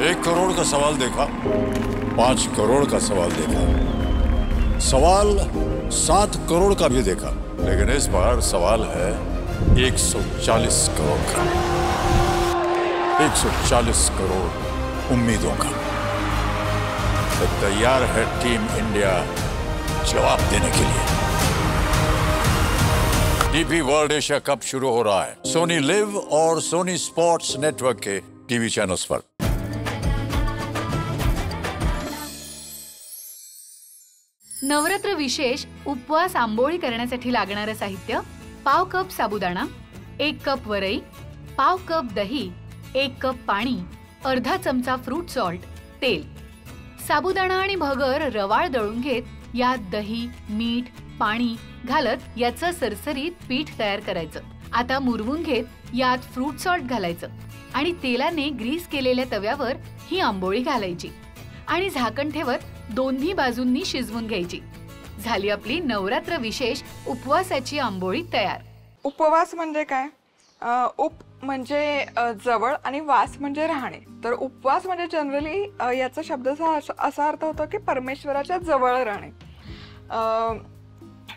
1 करोड़ का सवाल देखा, 5 करोड़ का सवाल देखा, सवाल 7 करोड़ का भी देखा, लेकिन इस बार सवाल है 140 करोड़ का। 140 करोड़ उम्मीदों का। तो तैयार है टीम इंडिया जवाब देने के लिए। डीपी वर्ल्ड एशिया कप शुरू हो रहा है सोनी लिव और सोनी स्पोर्ट्स नेटवर्क के टीवी चैनल्स पर। नवरात्र विशेष उपवास आंबोळी करण्यासाठी लागणारे साहित्य: पाव कप साबुदाणा, 1 कप वरई, पाव कप दही, 1 कप पाणी, अर्धा चमचा फ्रूट सॉल्ट, तेल। साबुदाणा आणि भगर रवाळ दळून घेत यात दही, मीठ, पाणी घालत याचं सरसरीत पीठ तयार करायचं। आता मुरवून घेत यात फ्रूट सॉल्ट घालायचं आणि तेलाने ग्रीस केलेल्या तव्यावर ही आंबोळी घालायची आणि झाकण ठेवत दोन्ही बाजूंनी शिजवून घ्यायची। झाली आपली नवरात्र विशेष उपवासाची आंबोळी तयार। उपवास म्हणजे काय? उप म्हणजे जवळ आणि वास म्हणजे राहणे। तर उपवास म्हणजे जनरली याचा शब्दाचा असा अर्थ होतो की परमेश्वराच्या जवळ राहणे।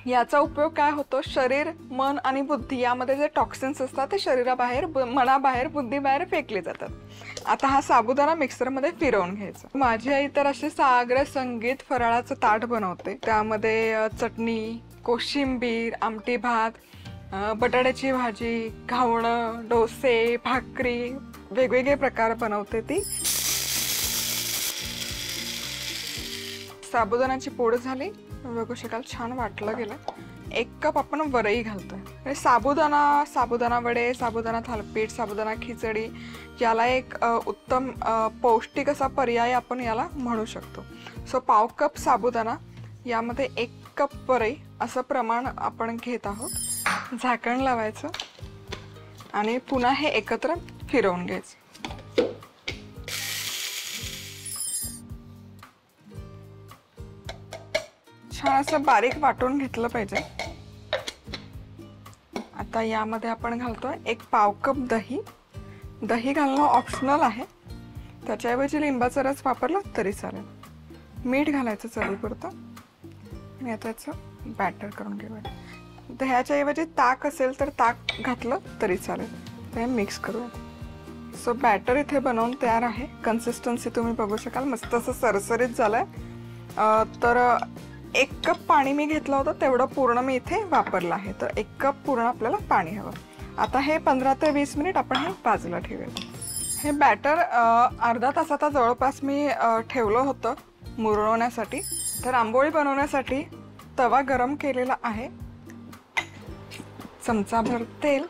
याचा उपयोग काय होतो? शरीर, मन आणि बुद्धी यामध्ये जे टॉक्सिन्स असतात ते शरीराबाहेर, मनाबाहेर, बुद्धीबाहेर फेकले जातात। आता हा साबुदाणा मिक्सरमध्ये फिरवून घ्यायचा। माझी आई तर असे साग्र संगीत फराळाचं ताट बनवते। त्यामध्ये चटणी, कोशिंबीर, आमटी भात, बटाट्याची भाजी, घावणं, डोसे, भाकरी, वेगवेगळे प्रकार बनवते ती। साबुदाण्याची पोड झाली, बघू शकाल छान वाटलं गेलं। 1 कप आपण वरई घालतोय। साबुदाणा वडे, साबुदाणा थालीपीठ, साबुदाणा खिचडी याला एक उत्तम पौष्टिक असा पर्याय आपण याला म्हणू शकतो। सो पाव कप साबुदाणा, यामध्ये 1 कप वरई असं प्रमाण आपण घेत आहोत। झाकण लावायचं आणि पुन्हा हे एकत्र फिरवून घ्यायचं। छान असं बारीक वाटून घेतलं पाहिजे। आता यामध्ये आपण घालतोय 1 पाव कप दही। दही घालणं ऑप्शनल आहे, त्याच्याऐवजी लिंबाचा रस वापरला तरी चालेल। मीठ घालायचं चवीपुरतं आणि आता याचं बॅटर करून घ्यायचं। दह्याच्या ऐवजी ताक असेल तर ताक घातलं तरी चालेल। ते मिक्स करूया। सो बॅटर इथे बनवून तयार आहे। कन्सिस्टन्सी तुम्ही बघू शकाल, मस्त असं सरसरीत झालंय। तर 1 कप पाणी मी घेतलं होतं, तेवढं पूर्ण मी इथे वापरलं आहे। तर 1 कप पूर्ण आपल्याला पाणी हवं। आता हे 15 ते 20 मिनिट आपण हे बाजूला ठेवूया। हे बॅटर अर्धा तास आता जवळपास मी ठेवलं होतं मुरवण्यासाठी। तर आंबोळी बनवण्यासाठी तवा गरम केलेला आहे। चमचाभर तेल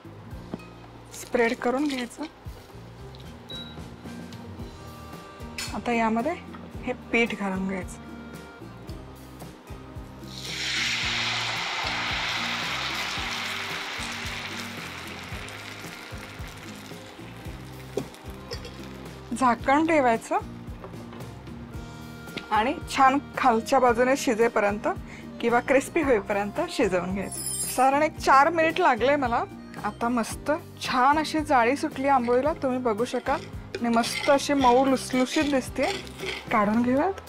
स्प्रेड करून घ्यायचं। आता यामध्ये हे पीठ घालून घ्यायचं। झाकण ठेवायचं आणि छान खालच्या बाजूने शिजेपर्यंत किंवा क्रिस्पी होईपर्यंत शिजवून घ्यायचं। साधारण 4 मिनिट लागले मला। आता मस्त छान अशी जाळी सुटली आंबोळीला, तुम्ही बघू शकाल, आणि मस्त अशी मऊ लुसलुशीत दिसते। काढून घेऊयात।